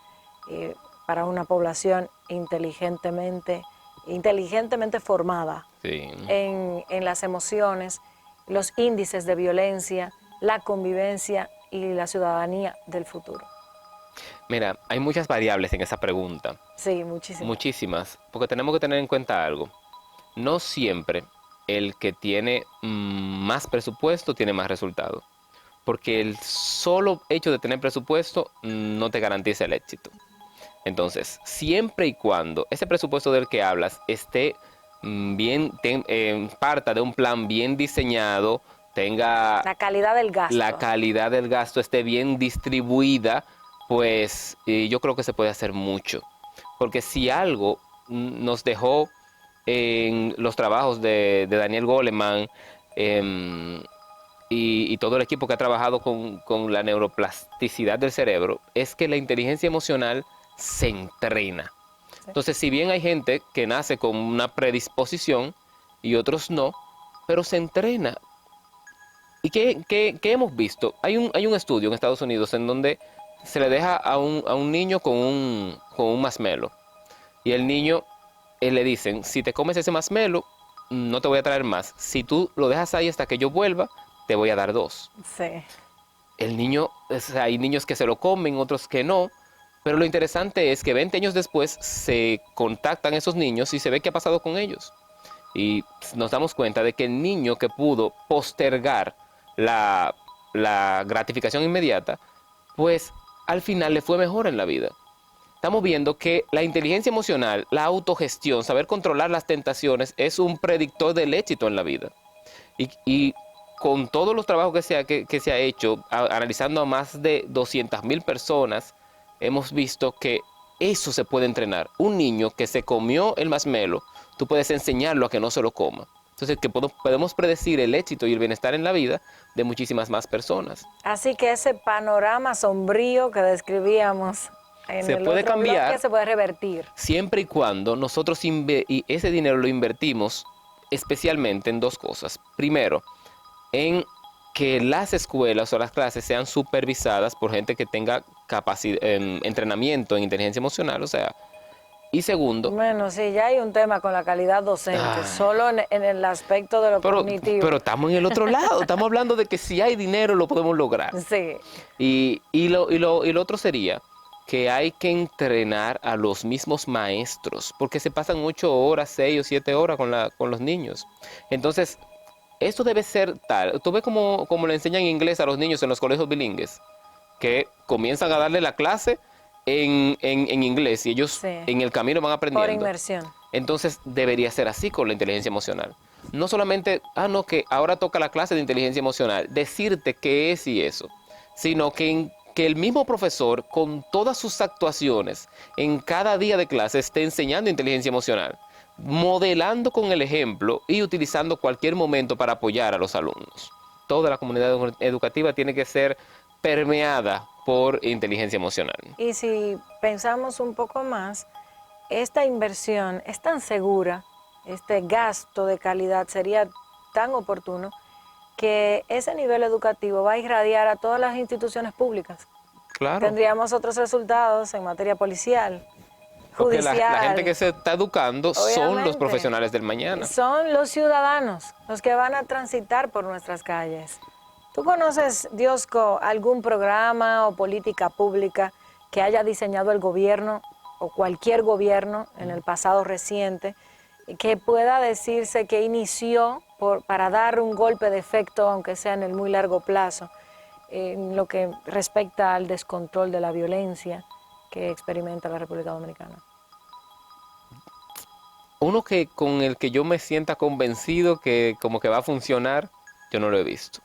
para una población inteligentemente formada Sí. en las emociones, los índices de violencia, la convivencia y la ciudadanía del futuro? Mira, hay muchas variables en esa pregunta, Sí, muchísimo. muchísimas, porque tenemos que tener en cuenta algo. No siempre el que tiene más presupuesto tiene más resultado, porque el solo hecho de tener presupuesto no te garantiza el éxito. Entonces, siempre y cuando ese presupuesto del que hablas esté parta de un plan bien diseñado, tenga La calidad del gasto. la calidad del gasto esté bien distribuida, pues yo creo que se puede hacer mucho. Porque si algo nos dejó en los trabajos de Daniel Goleman y todo el equipo que ha trabajado con la neuroplasticidad del cerebro, es que la inteligencia emocional se entrena. Entonces, si bien hay gente que nace con una predisposición y otros no, pero se entrena. ¿Y qué hemos visto? Hay un estudio en Estados Unidos en donde se le deja a un niño con un masmelo. Y el niño, le dicen, si te comes ese masmelo, no te voy a traer más. Si tú lo dejas ahí hasta que yo vuelva, te voy a dar 2. Sí. El niño, o sea, hay niños que se lo comen, otros que no. Pero lo interesante es que 20 años después se contactan esos niños y se ve qué ha pasado con ellos. Y nos damos cuenta de que el niño que pudo postergar la gratificación inmediata, pues al final le fue mejor en la vida. Estamos viendo que la inteligencia emocional, la autogestión, saber controlar las tentaciones es un predictor del éxito en la vida. Y con todos los trabajos que se ha hecho, analizando a más de 200,000 personas, hemos visto que eso se puede entrenar. Un niño que se comió el masmelo, tú puedes enseñarlo a que no se lo coma. Entonces, que podemos predecir el éxito y el bienestar en la vida de muchísimas más personas. Así que ese panorama sombrío que describíamos en Se el puede otro cambiar. bloque se puede revertir. Siempre y cuando nosotros y ese dinero lo invertimos especialmente en 2 cosas. Primero, en que las escuelas o las clases sean supervisadas por gente que tenga entrenamiento en inteligencia emocional, o sea. Y segundo, Bueno, sí, ya hay un tema con la calidad docente, Ay. solo en el aspecto de lo cognitivo. pero estamos en el otro lado, estamos hablando de que si hay dinero lo podemos lograr. Sí, Y lo otro sería que hay que entrenar a los mismos maestros, porque se pasan 8 horas, 6 o 7 horas con los niños. Entonces, esto debe ser tal. Tú ves como le enseñan inglés a los niños en los colegios bilingües, que comienzan a darle la clase en inglés y ellos Sí. en el camino van aprendiendo. por inmersión. Entonces debería ser así con la inteligencia emocional. No solamente, no, que ahora toca la clase de inteligencia emocional, decirte qué es y eso, sino que el mismo profesor, con todas sus actuaciones, en cada día de clase, esté enseñando inteligencia emocional, modelando con el ejemplo y utilizando cualquier momento para apoyar a los alumnos. Toda la comunidad educativa tiene que ser permeada por inteligencia emocional. Y si pensamos un poco más, esta inversión es tan segura, este gasto de calidad sería tan oportuno que ese nivel educativo va a irradiar a todas las instituciones públicas. Claro. Tendríamos otros resultados en materia policial, Porque judicial. la gente que se está educando son Obviamente. los profesionales del mañana. Son los ciudadanos los que van a transitar por nuestras calles. ¿Tú conoces, Diosco, algún programa o política pública que haya diseñado el gobierno o cualquier gobierno en el pasado reciente que pueda decirse que inició para dar un golpe de efecto, aunque sea en el muy largo plazo, en lo que respecta al descontrol de la violencia que experimenta la República Dominicana? Uno con el que yo me sienta convencido que como que va a funcionar, yo no lo he visto.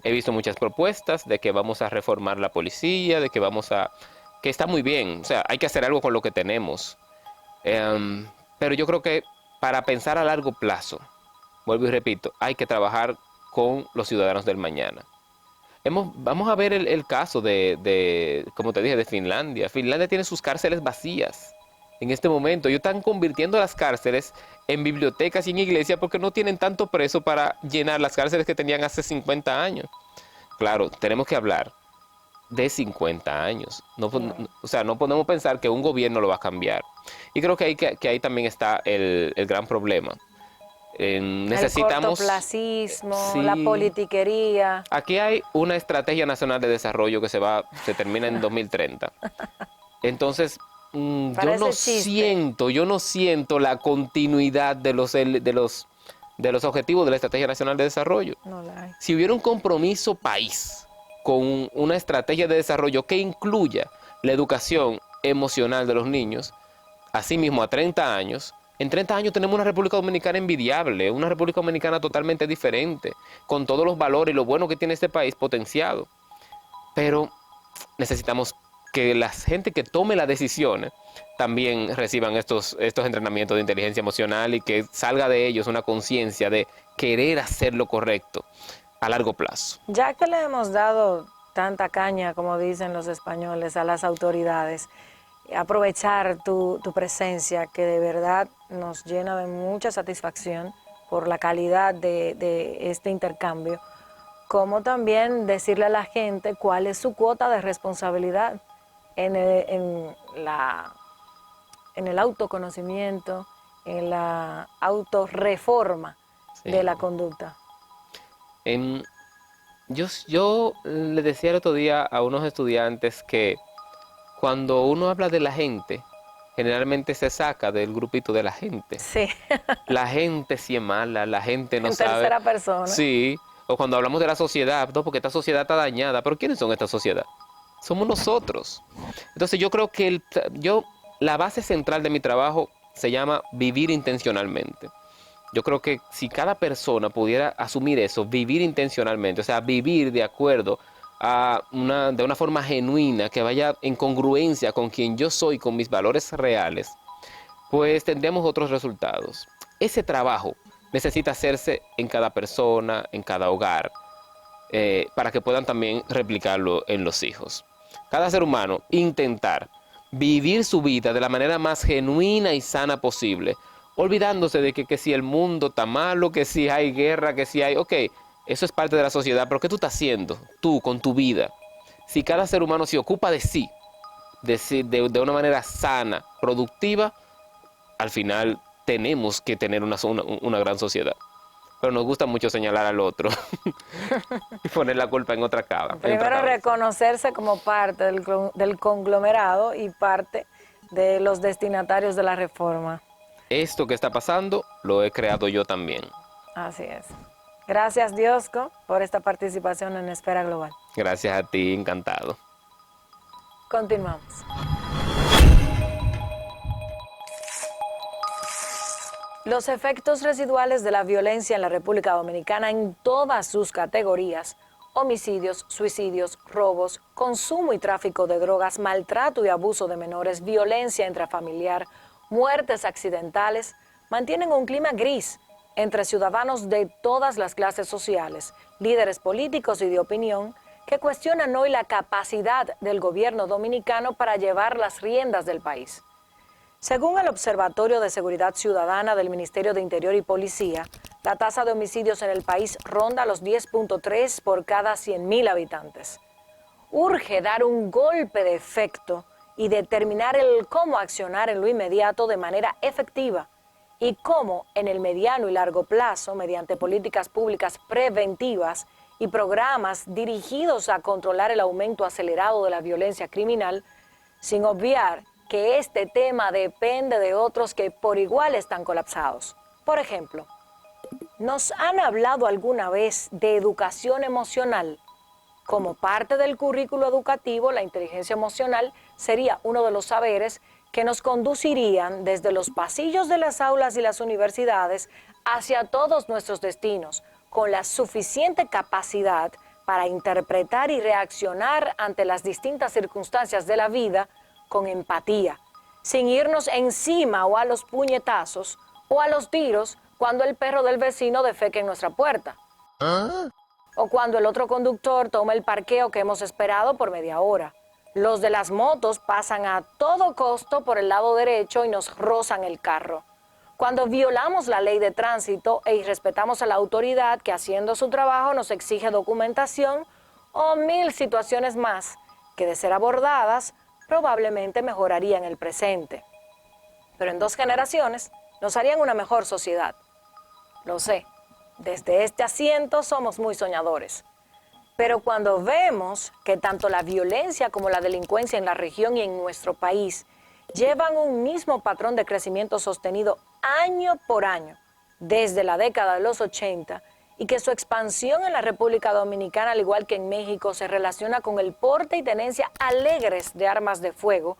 He visto muchas propuestas de que vamos a reformar la policía, de que que está muy bien, o sea, hay que hacer algo con lo que tenemos. Pero yo creo que para pensar a largo plazo, vuelvo y repito, hay que trabajar con los ciudadanos del mañana. Vamos a ver el caso como te dije, de Finlandia. Finlandia tiene sus cárceles vacías. en este momento. Ellos están convirtiendo las cárceles en bibliotecas y en iglesias porque no tienen tanto preso para llenar las cárceles que tenían hace 50 años. Claro, tenemos que hablar de 50 años. O sea, no podemos pensar que un gobierno lo va a cambiar. Y creo que ahí también está el gran problema. Necesitamos... El cortoplacismo, sí. la politiquería. Aquí hay una estrategia nacional de desarrollo que se termina en 2030. Entonces, yo no siento la continuidad de los objetivos de la estrategia nacional de desarrollo. No la hay. Si hubiera un compromiso país con una estrategia de desarrollo que incluya la educación emocional de los niños, asimismo a 30 años, en 30 años tenemos una República Dominicana envidiable, una República Dominicana totalmente diferente, con todos los valores y lo bueno que tiene este país potenciado. Pero necesitamos que la gente que tome las decisiones también reciban estos entrenamientos de inteligencia emocional y que salga de ellos una conciencia de querer hacer lo correcto a largo plazo. Ya que le hemos dado tanta caña, como dicen los españoles, a las autoridades, aprovechar tu presencia, que de verdad nos llena de mucha satisfacción por la calidad de este intercambio, como también decirle a la gente cuál es su cuota de responsabilidad en el autoconocimiento, en la autorreforma de la conducta. Yo le decía el otro día a unos estudiantes que cuando uno habla de la gente, generalmente se saca del grupito de la gente. Sí. La gente sí es mala, la gente no sabe. En tercera persona. Sí, o cuando hablamos de la sociedad, no, porque esta sociedad está dañada. ¿Pero quiénes son esta sociedad? Somos nosotros. Entonces yo creo que la base central de mi trabajo se llama vivir intencionalmente. Yo creo que si cada persona pudiera asumir eso, vivir intencionalmente, o sea, vivir de acuerdo de una forma genuina, que vaya en congruencia con quien yo soy, con mis valores reales, pues tendremos otros resultados. Ese trabajo necesita hacerse en cada persona, en cada hogar, para que puedan también replicarlo en los hijos. Cada ser humano intentar vivir su vida de la manera más genuina y sana posible, olvidándose de que si el mundo está malo, que si hay guerra, que si hay... Ok, eso es parte de la sociedad, pero ¿qué tú estás haciendo tú con tu vida? Si cada ser humano se ocupa de sí, de una manera sana, productiva, al final tenemos que tener una gran sociedad. Pero nos gusta mucho señalar al otro y poner la culpa en otra cabeza. Primero reconocerse como parte del conglomerado y parte de los destinatarios de la reforma. Esto que está pasando lo he creado yo también. Así es. Gracias, Diosco, por esta participación en Esfera Global. Gracias a ti, encantado. Continuamos. Los efectos residuales de la violencia en la República Dominicana en todas sus categorías, homicidios, suicidios, robos, consumo y tráfico de drogas, maltrato y abuso de menores, violencia intrafamiliar, muertes accidentales, mantienen un clima gris entre ciudadanos de todas las clases sociales, líderes políticos y de opinión, que cuestionan hoy la capacidad del gobierno dominicano para llevar las riendas del país. Según el Observatorio de Seguridad Ciudadana del Ministerio de Interior y Policía, la tasa de homicidios en el país ronda los 10.3 por cada 100.000 habitantes. Urge dar un golpe de efecto y determinar el cómo accionar en lo inmediato de manera efectiva y cómo en el mediano y largo plazo, mediante políticas públicas preventivas y programas dirigidos a controlar el aumento acelerado de la violencia criminal, sin obviar que este tema depende de otros que por igual están colapsados. Por ejemplo, ¿nos han hablado alguna vez de educación emocional? Como parte del currículo educativo, la inteligencia emocional sería uno de los saberes que nos conducirían desde los pasillos de las aulas y las universidades hacia todos nuestros destinos, con la suficiente capacidad para interpretar y reaccionar ante las distintas circunstancias de la vida con empatía, sin irnos encima o a los puñetazos o a los tiros cuando el perro del vecino defeque en nuestra puerta. O cuando el otro conductor toma el parqueo que hemos esperado por media hora. Los de las motos pasan a todo costo por el lado derecho y nos rozan el carro. Cuando violamos la ley de tránsito e irrespetamos a la autoridad que haciendo su trabajo nos exige documentación o 1000 situaciones más que de ser abordadas probablemente mejorarían el presente. Pero en 2 generaciones nos harían una mejor sociedad. Lo sé, desde este asiento somos muy soñadores. Pero cuando vemos que tanto la violencia como la delincuencia en la región y en nuestro país llevan un mismo patrón de crecimiento sostenido año por año, desde la década de los 80, y que su expansión en la República Dominicana, al igual que en México, se relaciona con el porte y tenencia alegres de armas de fuego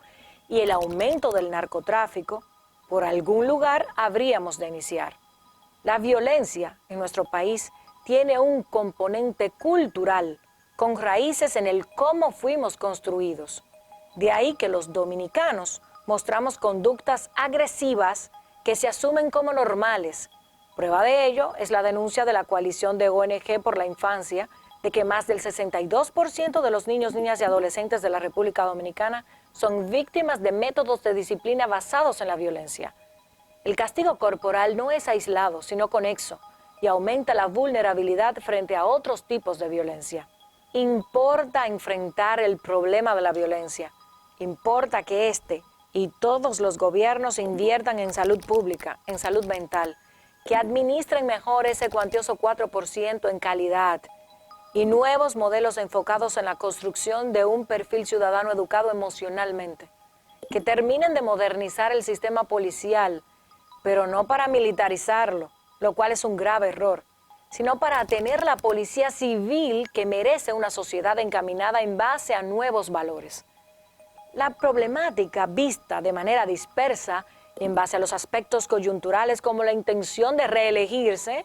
y el aumento del narcotráfico, por algún lugar habríamos de iniciar. La violencia en nuestro país tiene un componente cultural con raíces en el cómo fuimos construidos. De ahí que los dominicanos mostramos conductas agresivas que se asumen como normales. Prueba de ello es la denuncia de la coalición de ONG por la infancia de que más del 62% de los niños, niñas y adolescentes de la República Dominicana son víctimas de métodos de disciplina basados en la violencia. El castigo corporal no es aislado, sino conexo, y aumenta la vulnerabilidad frente a otros tipos de violencia. Importa enfrentar el problema de la violencia. Importa que este y todos los gobiernos inviertan en salud pública, en salud mental, que administren mejor ese cuantioso 4% en calidad y nuevos modelos enfocados en la construcción de un perfil ciudadano educado emocionalmente, que terminen de modernizar el sistema policial, pero no para militarizarlo, lo cual es un grave error, sino para tener la policía civil que merece una sociedad encaminada en base a nuevos valores. La problemática vista de manera dispersa en base a los aspectos coyunturales como la intención de reelegirse,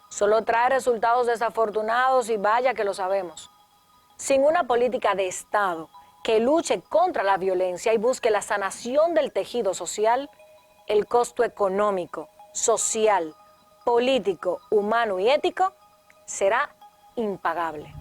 solo trae resultados desafortunados y vaya que lo sabemos. Sin una política de Estado que luche contra la violencia y busque la sanación del tejido social, el costo económico, social, político, humano y ético será impagable.